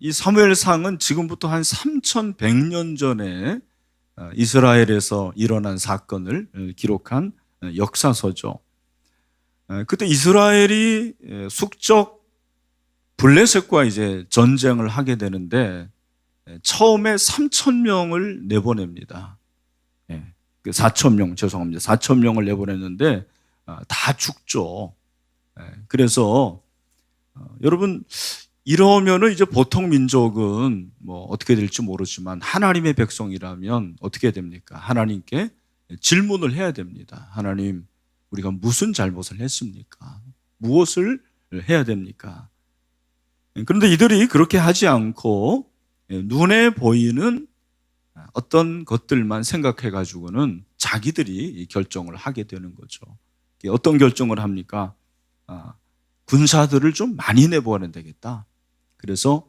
이 사무엘상은 지금부터 한 3100년 전에 이스라엘에서 일어난 사건을 기록한 역사서죠. 그때 이스라엘이 숙적 블레셋과 이제 전쟁을 하게 되는데 처음에 3,000명을 내보냅니다. 4,000명, 죄송합니다. 4,000명을 내보냈는데 다 죽죠. 그래서 여러분, 이러면은 이제 보통 민족은 뭐 어떻게 될지 모르지만 하나님의 백성이라면 어떻게 됩니까? 하나님께 질문을 해야 됩니다. 하나님, 우리가 무슨 잘못을 했습니까? 무엇을 해야 됩니까? 그런데 이들이 그렇게 하지 않고 눈에 보이는 어떤 것들만 생각해 가지고는 자기들이 결정을 하게 되는 거죠. 어떤 결정을 합니까? 군사들을 좀 많이 내보내야 되겠다. 그래서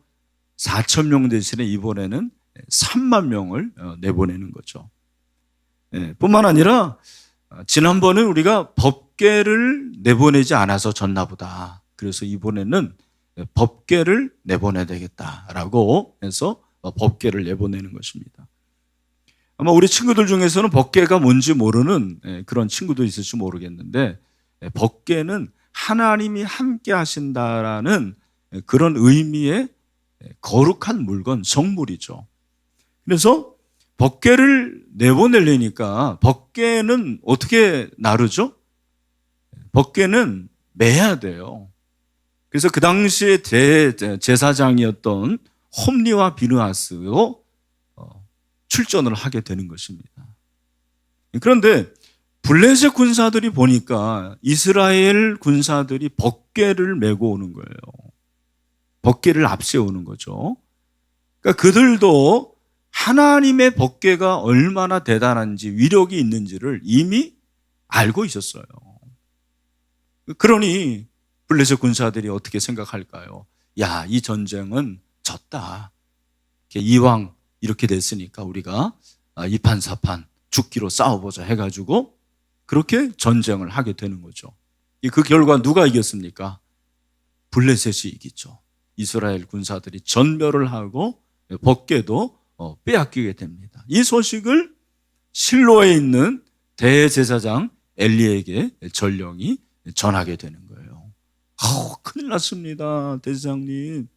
4,000명 대신에 이번에는 3만 명을 내보내는 거죠. 뿐만 아니라 지난번에 우리가 법궤를 내보내지 않아서 졌나 보다. 그래서 이번에는 법궤를 내보내야 되겠다라고 해서 법궤를 내보내는 것입니다. 아마 우리 친구들 중에서는 법궤가 뭔지 모르는 그런 친구도 있을지 모르겠는데, 법궤는 하나님이 함께 하신다라는 그런 의미의 거룩한 물건, 성물이죠. 그래서 법궤를 내보내려니까 법궤는 어떻게 나르죠? 법궤는 매야 돼요. 그래서 그 당시에 대제사장이었던 홈리와 비느하스로 출전을 하게 되는 것입니다. 그런데 블레셋 군사들이 보니까 이스라엘 군사들이 법궤를 메고 오는 거예요. 법궤를 앞세우는 거죠. 그러니까 그들도 하나님의 법궤가 얼마나 대단한지, 위력이 있는지를 이미 알고 있었어요. 그러니 블레셋 군사들이 어떻게 생각할까요? 야, 이 전쟁은 졌다. 이왕 이렇게 됐으니까 우리가 이판사판 죽기로 싸워보자 해가지고 그렇게 전쟁을 하게 되는 거죠. 그 결과 누가 이겼습니까? 블레셋이 이기죠. 이스라엘 군사들이 전멸을 하고 법궤도 빼앗기게 됩니다. 이 소식을 실로에 있는 대제사장 엘리에게 전령이 전하게 되는 거예요. 큰일 났습니다, 대제사장님.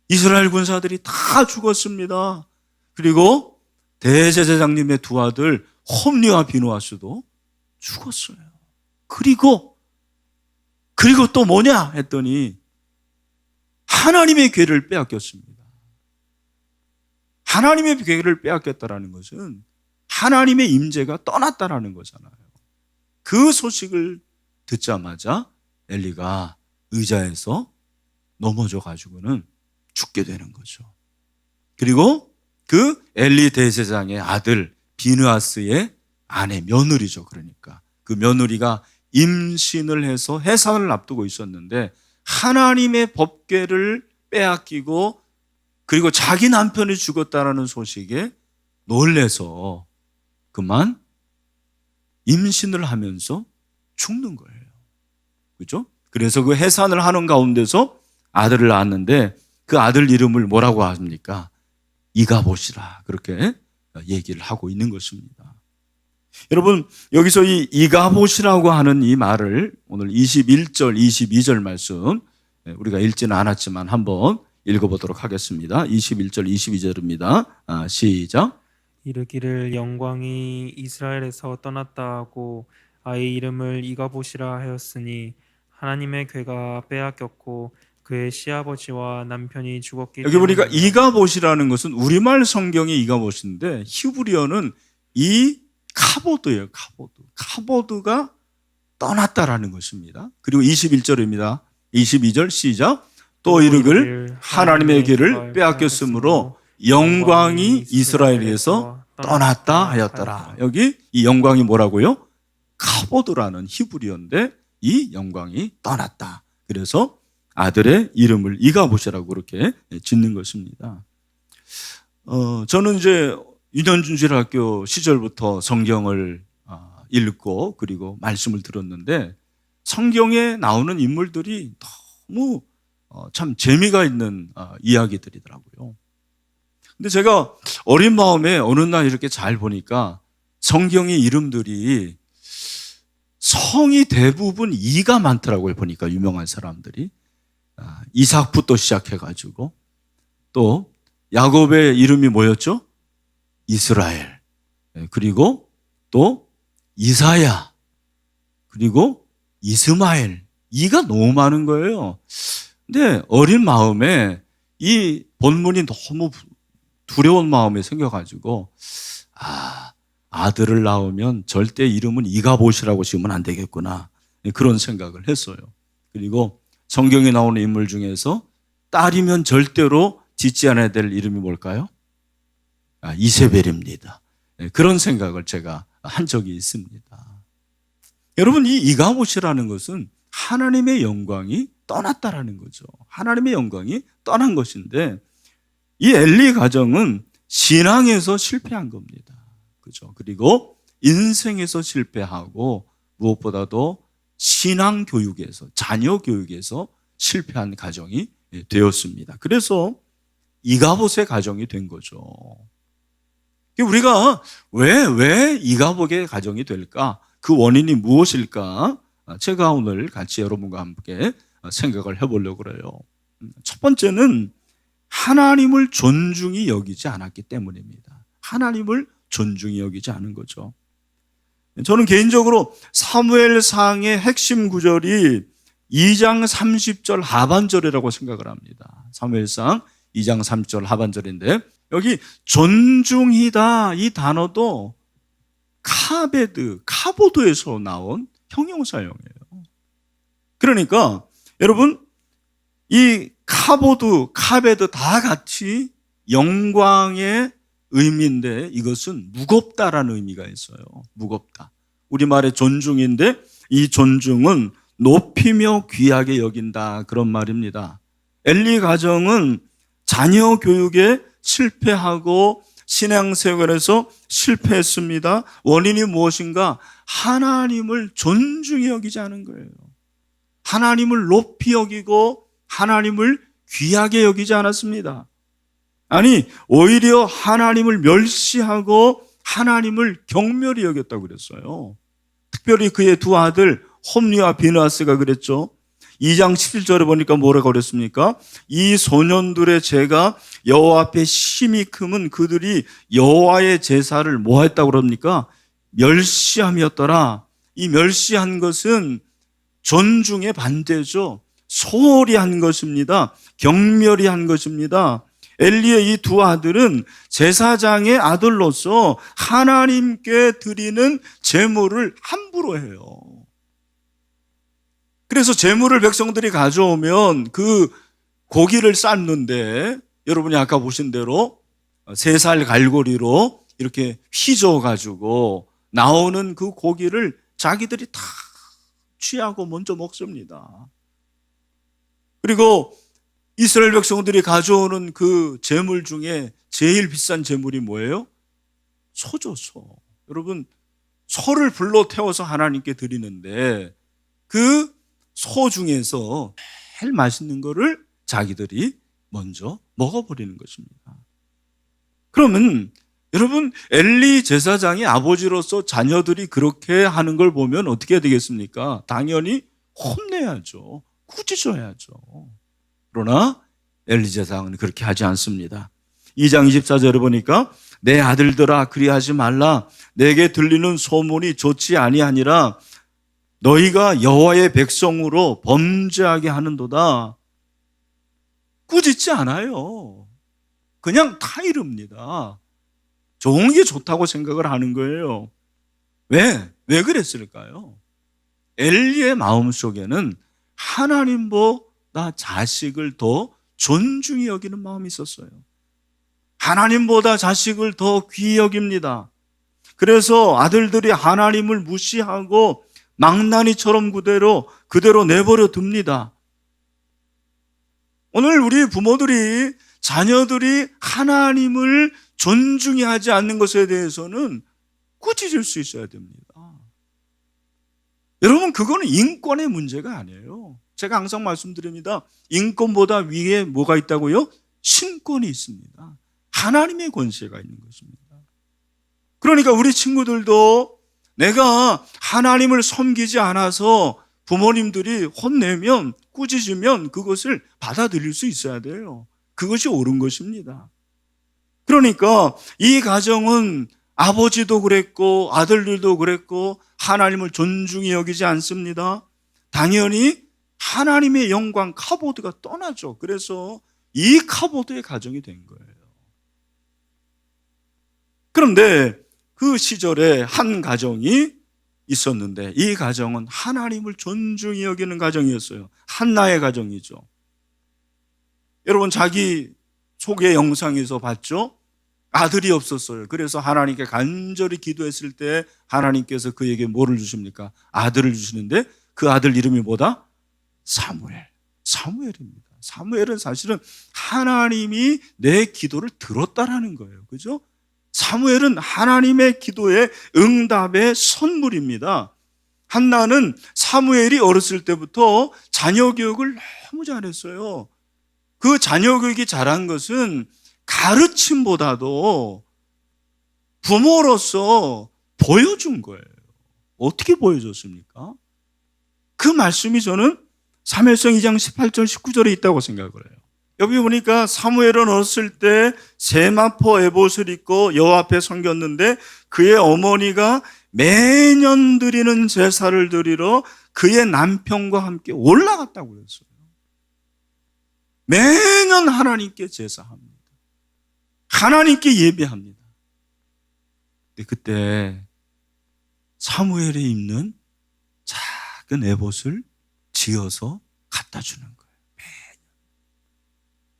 이스라엘 군사들이 다 죽었습니다. 그리고 대제사장님의 두 아들 홈리와 비느하스도 죽었어요. 그리고 또 뭐냐 했더니 하나님의 궤를 빼앗겼습니다. 하나님의 궤를 빼앗겼다라는 것은 하나님의 임재가 떠났다라는 거잖아요. 그 소식을 듣자마자 엘리가 의자에서 넘어져 가지고는 죽게 되는 거죠. 그리고 그 엘리 대제사장의 아들 비느하스의 아내, 며느리죠. 그러니까 그 며느리가 임신을 해서 해산을 앞두고 있었는데 하나님의 법궤를 빼앗기고 그리고 자기 남편이 죽었다라는 소식에 놀래서 그만 임신을 하면서 죽는 거예요. 그렇죠? 그래서 그 해산을 하는 가운데서 아들을 낳았는데 그 아들 이름을 뭐라고 합니까? 이가봇이라 그렇게 얘기를 하고 있는 것입니다. 여러분, 여기서 이 이가봇이라고 하는 이 말을 오늘 21절, 22절 말씀 우리가 읽지는 않았지만 한번 읽어보도록 하겠습니다. 21절, 22절입니다. 시작. 이르기를 영광이 이스라엘에서 떠났다 하고 아이 이름을 이가봇이라 하였으니 하나님의 궤가 빼앗겼고 그의 시아버지와 남편이 죽었기 여기 보니까 때문이라. 이가봇이라는 것은 우리말 성경의 이가봇인데 히브리어는 이 카보드예요. 카보드가 떠났다라는 것입니다. 그리고 21절입니다. 22절 시작. 또 이르기를 하나님의 궤를 빼앗겼으므로 영광이 이스라엘에서 떠났다 하였더라. 여기 이 영광이 뭐라고요? 카보드라는 히브리어인데 이 영광이 떠났다. 그래서 아들의 이름을 이가봇이라고 그렇게 짓는 것입니다. 저는 이제 유년중실학교 시절부터 성경을 읽고 그리고 말씀을 들었는데 성경에 나오는 인물들이 너무 참 재미가 있는 이야기들이더라고요. 근데 제가 어린 마음에 어느 날 이렇게 잘 보니까 성경의 이름들이 성이 대부분 이가 많더라고요. 보니까 유명한 사람들이 이삭부터 시작해가지고 또 야곱의 이름이 뭐였죠? 이스라엘. 그리고 또 이사야. 그리고 이스마엘. 이가 너무 많은 거예요. 근데 어린 마음에 이 본문이 너무 두려운 마음이 생겨가지고 아들을 낳으면 절대 이름은 이가봇이라고 지으면 안 되겠구나. 그런 생각을 했어요. 그리고 성경에 나오는 인물 중에서 딸이면 절대로 짓지 않아야 될 이름이 뭘까요? 이세벨입니다. 그런 생각을 제가 한 적이 있습니다. 여러분, 이 이가봇이라는 것은 하나님의 영광이 떠났다라는 거죠. 하나님의 영광이 떠난 것인데 이 엘리 가정은 신앙에서 실패한 겁니다. 그죠? 그리고 인생에서 실패하고 무엇보다도 신앙 교육에서, 자녀 교육에서 실패한 가정이 되었습니다. 그래서 이가봇의 가정이 된 거죠. 우리가 왜 이가봇의 가정이 될까? 그 원인이 무엇일까? 제가 오늘 같이 여러분과 함께 생각을 해보려고 그래요. 첫 번째는 하나님을 존중히 여기지 않았기 때문입니다. 하나님을 존중히 여기지 않은 거죠. 저는 개인적으로 사무엘상의 핵심 구절이 2장 30절 하반절이라고 생각을 합니다. 사무엘상 2장 30절 하반절인데 여기 존중이다 이 단어도 카보드에서 나온 형용사형이에요. 그러니까 여러분 이 카베드 다 같이 영광의 의미인데 이것은 무겁다라는 의미가 있어요. 무겁다. 우리말의 존중인데 이 존중은 높이며 귀하게 여긴다 그런 말입니다. 엘리 가정은 자녀 교육에 실패하고 신앙생활에서 실패했습니다. 원인이 무엇인가? 하나님을 존중히 여기지 않은 거예요. 하나님을 높이 여기고 하나님을 귀하게 여기지 않았습니다. 아니 오히려 하나님을 멸시하고 하나님을 경멸히 여겼다고 그랬어요. 특별히 그의 두 아들 홈리와 비느하스가 그랬죠. 2장 11절에 보니까 뭐라고 그랬습니까? 이 소년들의 죄가 여호와 앞에 심히 크면 그들이 여호와의 제사를 뭐 했다고 그럽니까? 멸시함이었더라. 이 멸시한 것은 존중의 반대죠. 소홀히 한 것입니다. 경멸히 한 것입니다. 엘리의 이 두 아들은 제사장의 아들로서 하나님께 드리는 제물을 함부로 해요. 그래서 제물을 백성들이 가져오면 그 고기를 삶는데 여러분이 아까 보신 대로 3살 갈고리로 이렇게 휘저어가지고 나오는 그 고기를 자기들이 다 취하고 먼저 먹습니다. 그리고 이스라엘 백성들이 가져오는 그 제물 중에 제일 비싼 제물이 뭐예요? 소죠, 소. 여러분, 소를 불러 태워서 하나님께 드리는데 그 소 중에서 제일 맛있는 거를 자기들이 먼저 먹어버리는 것입니다. 그러면 여러분 엘리 제사장이 아버지로서 자녀들이 그렇게 하는 걸 보면 어떻게 해야 되겠습니까? 당연히 혼내야죠. 꾸짖어야죠. 그러나 엘리 제사장은 그렇게 하지 않습니다. 2장 24절에 보니까 내 아들들아 그리하지 말라. 내게 들리는 소문이 좋지 아니하니라. 너희가 여호와의 백성으로 범죄하게 하는도다. 꾸짖지 않아요. 그냥 타이릅니다. 좋은 게 좋다고 생각을 하는 거예요. 왜 그랬을까요? 엘리의 마음속에는 하나님보다 자식을 더 존중히 여기는 마음이 있었어요. 하나님보다 자식을 더 귀히 여깁니다. 그래서 아들들이 하나님을 무시하고 망나니처럼 그대로 내버려 둡니다. 오늘 우리 부모들이 자녀들이 하나님을 존중히 하지 않는 것에 대해서는 꾸짖을 수 있어야 됩니다. 여러분 그거는 인권의 문제가 아니에요. 제가 항상 말씀드립니다. 인권보다 위에 뭐가 있다고요? 신권이 있습니다. 하나님의 권세가 있는 것입니다. 그러니까 우리 친구들도 내가 하나님을 섬기지 않아서 부모님들이 혼내면, 꾸짖으면 그것을 받아들일 수 있어야 돼요. 그것이 옳은 것입니다. 그러니까 이 가정은 아버지도 그랬고 아들들도 그랬고 하나님을 존중히 여기지 않습니다. 당연히 하나님의 영광 카보드가 떠나죠. 그래서 이 카보드의 가정이 된 거예요. 그런데 그 시절에 한 가정이 있었는데 이 가정은 하나님을 존중히 여기는 가정이었어요. 한나의 가정이죠. 여러분 자기 소개 영상에서 봤죠? 아들이 없었어요. 그래서 하나님께 간절히 기도했을 때 하나님께서 그에게 뭐를 주십니까? 아들을 주시는데 그 아들 이름이 뭐다? 사무엘. 사무엘입니다. 사무엘은 사실은 하나님이 내 기도를 들었다라는 거예요. 그죠? 사무엘은 하나님의 기도의 응답의 선물입니다. 한나는 사무엘이 어렸을 때부터 자녀 교육을 너무 잘했어요. 그 자녀 교육이 잘한 것은 가르침보다도 부모로서 보여준 거예요. 어떻게 보여줬습니까? 그 말씀이 저는 사무엘상 2장 18절 19절에 있다고 생각을 해요. 여기 보니까 사무엘은 어렸을 때 세마포 에봇을 입고 여호와 앞에 섬겼는데 그의 어머니가 매년 드리는 제사를 드리러 그의 남편과 함께 올라갔다고 그랬어요. 매년 하나님께 제사합니다. 하나님께 예배합니다. 근데 그때 사무엘이 입는 작은 에봇을 지어서 갖다 주는 거예요.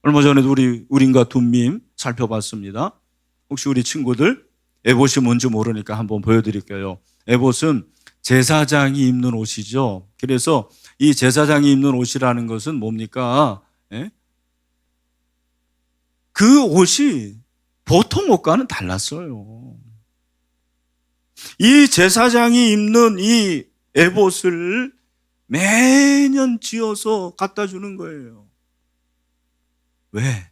얼마 전에도 우린과 둠밈 살펴봤습니다. 혹시 우리 친구들 에봇이 뭔지 모르니까 한번 보여드릴게요. 에봇은 제사장이 입는 옷이죠. 그래서 이 제사장이 입는 옷이라는 것은 뭡니까? 예? 그 옷이 보통 옷과는 달랐어요. 이 제사장이 입는 이 에봇을 매년 지어서 갖다 주는 거예요. 왜?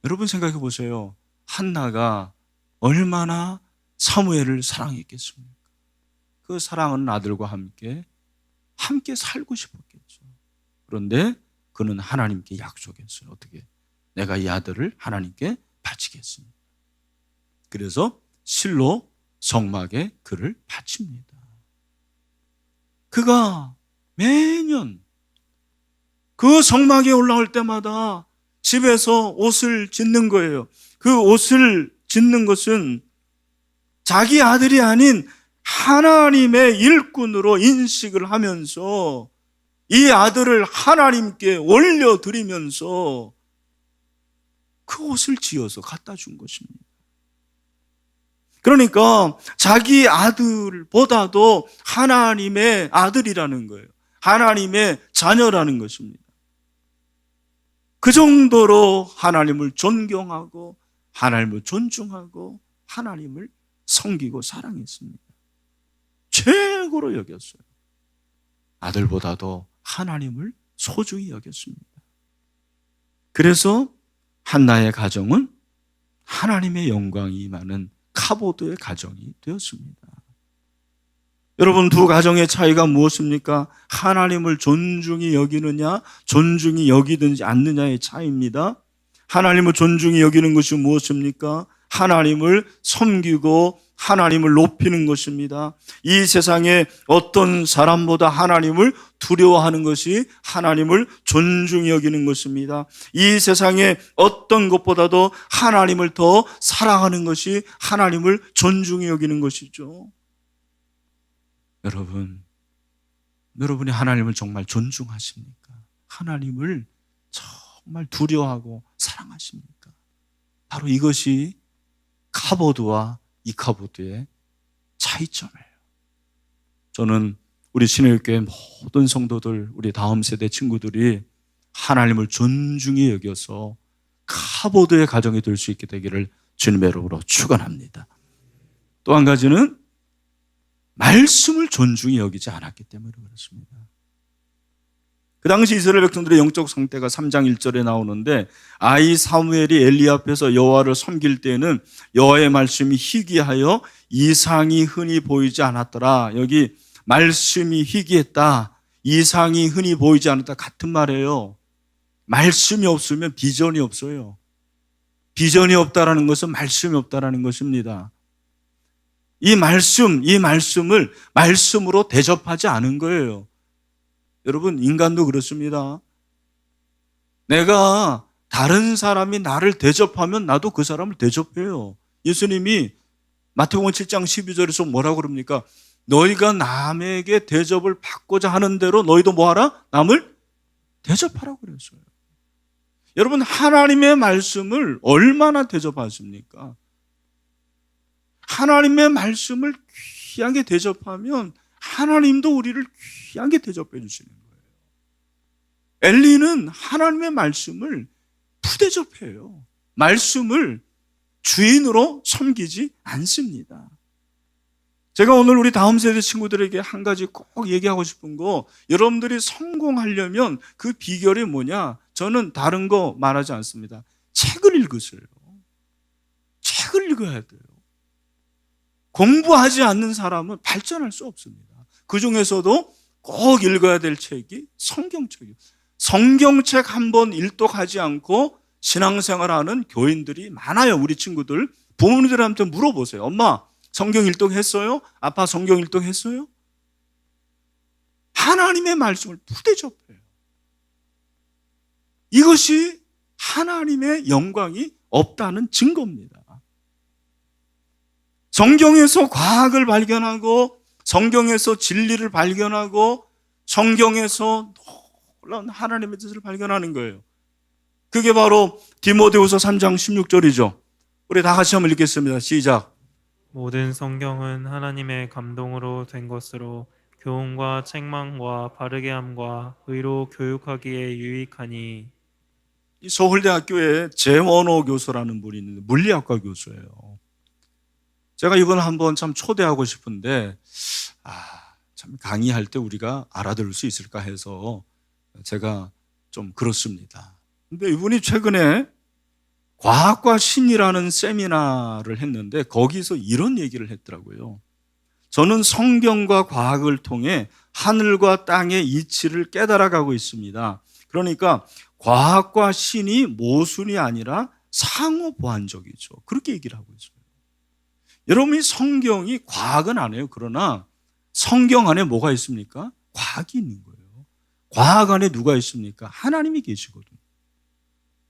여러분 생각해 보세요. 한나가 얼마나 사무엘을 사랑했겠습니까? 그 사랑하는 아들과 함께 살고 싶었겠죠. 그런데 그는 하나님께 약속했어요. 어떻게? 내가 이 아들을 하나님께 바치겠습니다. 그래서 실로 성막에 그를 바칩니다. 그가 매년 그 성막에 올라올 때마다 집에서 옷을 짓는 거예요. 그 옷을 짓는 것은 자기 아들이 아닌 하나님의 일꾼으로 인식을 하면서 이 아들을 하나님께 올려드리면서 그 옷을 지어서 갖다 준 것입니다. 그러니까 자기 아들보다도 하나님의 아들이라는 거예요. 하나님의 자녀라는 것입니다. 그 정도로 하나님을 존경하고 하나님을 존중하고 하나님을 섬기고 사랑했습니다. 최고로 여겼어요. 아들보다도 하나님을 소중히 여겼습니다. 그래서 한나의 가정은 하나님의 영광이 임하는 카보드의 가정이 되었습니다. 여러분 두 가정의 차이가 무엇입니까? 하나님을 존중히 여기느냐, 존중히 여기든지 않느냐의 차이입니다. 하나님을 존중히 여기는 것이 무엇입니까? 하나님을 섬기고 하나님을 높이는 것입니다. 이 세상에 어떤 사람보다 하나님을 두려워하는 것이 하나님을 존중히 여기는 것입니다. 이 세상에 어떤 것보다도 하나님을 더 사랑하는 것이 하나님을 존중히 여기는 것이죠. 여러분이 하나님을 정말 존중하십니까? 하나님을 정말 두려워하고 사랑하십니까? 바로 이것이 카보드와 이카보드의 차이점이에요. 저는 우리 신일교회 모든 성도들, 우리 다음 세대 친구들이 하나님을 존중히 여겨서 카보드의 가정이 될 수 있게 되기를 주님의 이름으로 축원합니다. 또 한 가지는 말씀을 존중히 여기지 않았기 때문에 그렇습니다. 그 당시 이스라엘 백성들의 영적 상태가 3장 1절에 나오는데 아이 사무엘이 엘리 앞에서 여호와를 섬길 때에는 여호와의 말씀이 희귀하여 이상이 흔히 보이지 않았더라. 여기 말씀이 희귀했다, 이상이 흔히 보이지 않았다 같은 말이에요. 말씀이 없으면 비전이 없어요. 비전이 없다라는 것은 말씀이 없다라는 것입니다. 이 말씀을 말씀으로 대접하지 않은 거예요. 여러분, 인간도 그렇습니다. 내가 다른 사람이 나를 대접하면 나도 그 사람을 대접해요. 예수님이 마태복음 7장 12절에서 뭐라고 그럽니까? 너희가 남에게 대접을 받고자 하는 대로 너희도 뭐하라? 남을 대접하라고 그랬어요. 여러분, 하나님의 말씀을 얼마나 대접하십니까? 하나님의 말씀을 귀하게 대접하면 하나님도 우리를 귀하게 대접해 주시는 거예요. 엘리는 하나님의 말씀을 부대접해요. 말씀을 주인으로 섬기지 않습니다. 제가 오늘 우리 다음 세대 친구들에게 한 가지 꼭 얘기하고 싶은 거, 여러분들이 성공하려면 그 비결이 뭐냐? 저는 다른 거 말하지 않습니다. 책을 읽으세요. 책을 읽어야 돼요. 공부하지 않는 사람은 발전할 수 없습니다. 그 중에서도 꼭 읽어야 될 책이 성경책이에요. 성경책 한 번 일독하지 않고 신앙생활하는 교인들이 많아요. 우리 친구들, 부모님들한테 물어보세요. 엄마, 성경 일독했어요? 아빠, 성경 일독했어요? 하나님의 말씀을 부대접해요. 이것이 하나님의 영광이 없다는 증거입니다. 성경에서 과학을 발견하고, 성경에서 진리를 발견하고, 성경에서 놀라운 하나님의 뜻을 발견하는 거예요. 그게 바로 디모데후서 3장 16절이죠. 우리 다 같이 한번 읽겠습니다. 시작. 모든 성경은 하나님의 감동으로 된 것으로 교훈과 책망과 바르게 함과 의로 교육하기에 유익하니. 이 서울대학교에 재원호 교수라는 분이 있는데 물리학과 교수예요. 제가 이번에 한번 참 초대하고 싶은데 참 강의할 때 우리가 알아들을 수 있을까 해서 제가 좀 그렇습니다. 근데 이분이 최근에 과학과 신이라는 세미나를 했는데 거기서 이런 얘기를 했더라고요. 저는 성경과 과학을 통해 하늘과 땅의 이치를 깨달아가고 있습니다. 그러니까 과학과 신이 모순이 아니라 상호 보완적이죠. 그렇게 얘기를 하고 있어요. 여러분, 이 성경이 과학은 아니에요. 그러나 성경 안에 뭐가 있습니까? 과학이 있는 거예요. 과학 안에 누가 있습니까? 하나님이 계시거든요.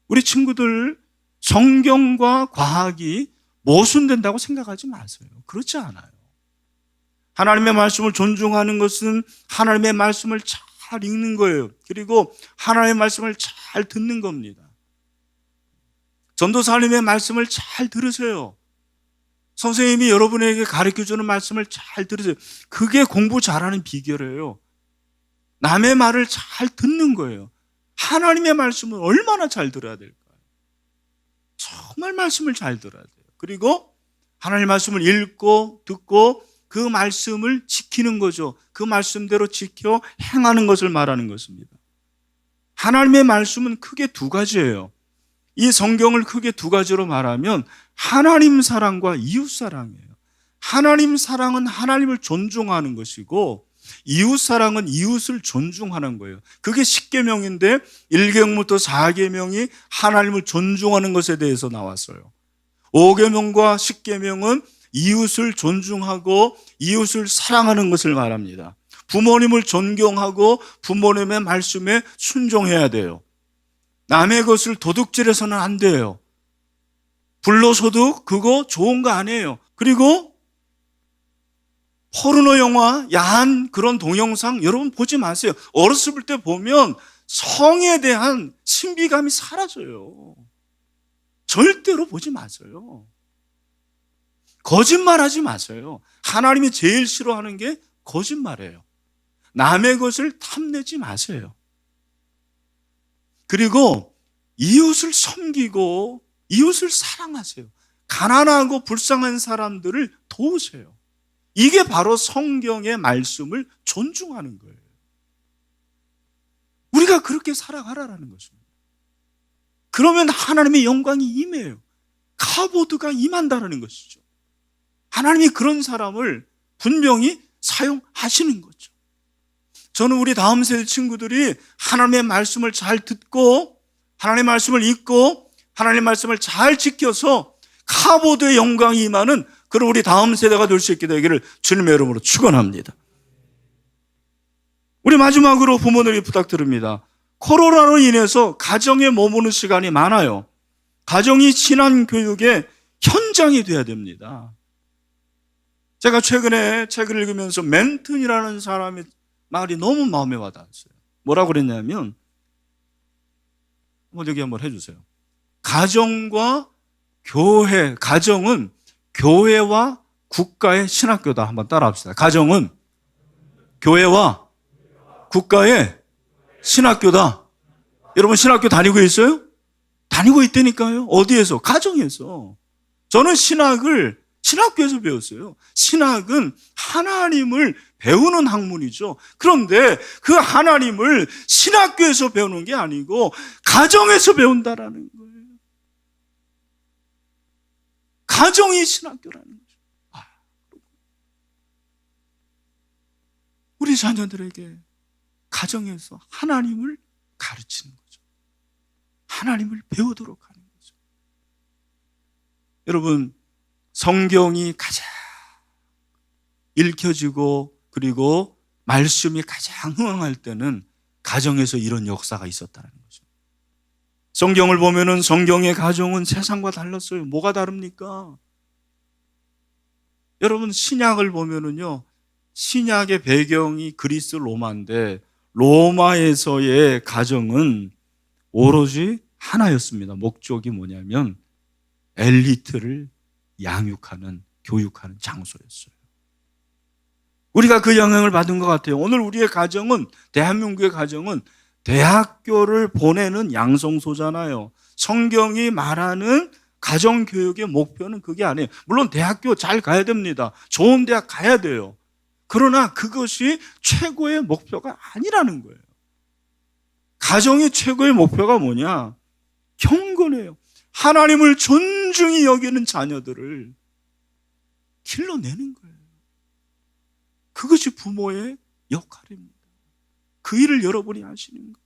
우리 친구들, 성경과 과학이 모순된다고 생각하지 마세요. 그렇지 않아요. 하나님의 말씀을 존중하는 것은 하나님의 말씀을 잘 읽는 거예요. 그리고 하나님의 말씀을 잘 듣는 겁니다. 전도사님의 말씀을 잘 들으세요. 선생님이 여러분에게 가르쳐주는 말씀을 잘 들으세요. 그게 공부 잘하는 비결이에요. 남의 말을 잘 듣는 거예요. 하나님의 말씀을 얼마나 잘 들어야 될까요? 정말 말씀을 잘 들어야 돼요. 그리고 하나님의 말씀을 읽고 듣고 그 말씀을 지키는 거죠. 그 말씀대로 지켜 행하는 것을 말하는 것입니다. 하나님의 말씀은 크게 두 가지예요. 이 성경을 크게 두 가지로 말하면 하나님 사랑과 이웃 사랑이에요. 하나님 사랑은 하나님을 존중하는 것이고 이웃 사랑은 이웃을 존중하는 거예요. 그게 10계명인데 1계명부터 4계명이 하나님을 존중하는 것에 대해서 나왔어요. 5계명과 10계명은 이웃을 존중하고 이웃을 사랑하는 것을 말합니다. 부모님을 존경하고 부모님의 말씀에 순종해야 돼요. 남의 것을 도둑질해서는 안 돼요. 불로소득 그거 좋은 거 아니에요. 그리고 포르노 영화, 야한 그런 동영상 여러분 보지 마세요. 어렸을 때 보면 성에 대한 신비감이 사라져요. 절대로 보지 마세요. 거짓말하지 마세요. 하나님이 제일 싫어하는 게 거짓말이에요. 남의 것을 탐내지 마세요. 그리고 이웃을 섬기고 이웃을 사랑하세요. 가난하고 불쌍한 사람들을 도우세요. 이게 바로 성경의 말씀을 존중하는 거예요. 우리 친구들, 성경과 과학이 모순된다고 생각하지 마세요. 그렇지 않아요. 하나님의 말씀은 얼마나 잘 들어야 될까요? 정말 말씀을 잘 들어야 돼요. 그리고 하나님의 말씀을 잘 듣는 거예요. 남의 것을 탐내지 마세요. 우리가 그렇게 살아가라라는 것입니다. 그러면 하나님의 영광이 임해요. 카보드가 임한다라는 것이죠. 하나님이 그런 사람을 분명히 사용하시는 거죠. 저는 우리 다음 세대 친구들이 하나님의 말씀을 잘 듣고 하나님의 말씀을 읽고 하나님의 말씀을 잘 지켜서 카보드의 영광이 임하는 그런 우리 다음 세대가 될 수 있게 되기를 주님의 이름으로 축원합니다. 우리 마지막으로 부모님이 부탁드립니다. 코로나로 인해서 가정에 머무는 시간이 많아요. 가정이 신앙 교육의 현장이 돼야 됩니다. 제가 최근에 책을 읽으면서 맨튼이라는 사람의 말이 너무 마음에 와닿았어요. 뭐라고 그랬냐면, 여기 한번 해주세요. 가정과 교회, 가정은 교회와 국가의 신학교다. 한번 따라합시다. 가정은 교회와 국가의 신학교다. 여러분 신학교 다니고 있어요? 다니고 있다니까요. 어디에서? 가정에서. 저는 신학을 신학교에서 배웠어요. 신학은 하나님을 배우는 학문이죠. 그런데 그 하나님을 신학교에서 배우는 게 아니고 가정에서 배운다라는 거예요. 가정이 신학교라는 거죠. 우리 자녀들에게 가정에서 하나님을 가르치는 거죠. 하나님을 배우도록 하는 거죠. 여러분, 성경이 가장 읽혀지고 그리고 말씀이 가장 흥황할 때는 가정에서 이런 역사가 있었다는 거죠. 성경을 보면은 성경의 가정은 세상과 달랐어요. 뭐가 다릅니까? 여러분 신약을 보면은요, 신약의 배경이 그리스 로마인데 로마에서의 가정은 오로지 하나였습니다. 목적이 뭐냐면 엘리트를 양육하는, 교육하는 장소였어요. 우리가 그 영향을 받은 것 같아요. 오늘 우리의 가정은, 대한민국의 가정은 대학교를 보내는 양성소잖아요. 성경이 말하는 가정교육의 목표는 그게 아니에요. 물론 대학교 잘 가야 됩니다. 좋은 대학 가야 돼요. 그러나 그것이 최고의 목표가 아니라는 거예요. 가정의 최고의 목표가 뭐냐? 경건해요. 하나님을 존중히 여기는 자녀들을 길러내는 거예요. 그것이 부모의 역할입니다. 그 일을 여러분이 하시는 거예요.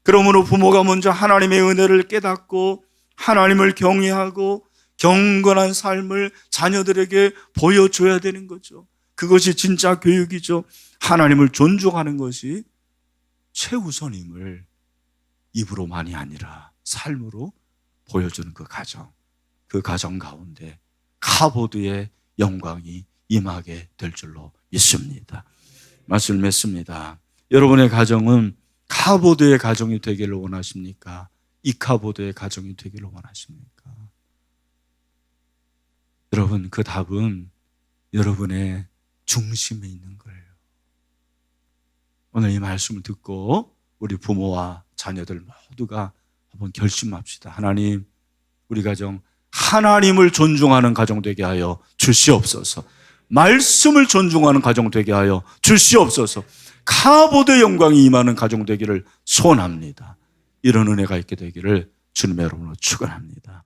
그러므로 부모가 먼저 하나님의 은혜를 깨닫고 하나님을 경외하고 경건한 삶을 자녀들에게 보여줘야 되는 거죠. 그것이 진짜 교육이죠. 하나님을 존중하는 것이 최우선임을 입으로만이 아니라 삶으로 보여주는 그 가정 가운데 카보드의 영광이 임하게 될 줄로 믿습니다. 말씀을 맺습니다. 여러분의 가정은 카보드의 가정이 되기를 원하십니까? 이카보드의 가정이 되기를 원하십니까? 여러분, 그 답은 여러분의 중심에 있는 거예요. 오늘 이 말씀을 듣고 우리 부모와 자녀들 모두가 한번 결심합시다. 하나님, 우리 가정 하나님을 존중하는 가정 되게 하여 주시옵소서. 말씀을 존중하는 가정 되게 하여 주시옵소서. 카보드의 영광이 임하는 가정 되기를 소원합니다. 이런 은혜가 있게 되기를 주님의 이름으로 축원합니다.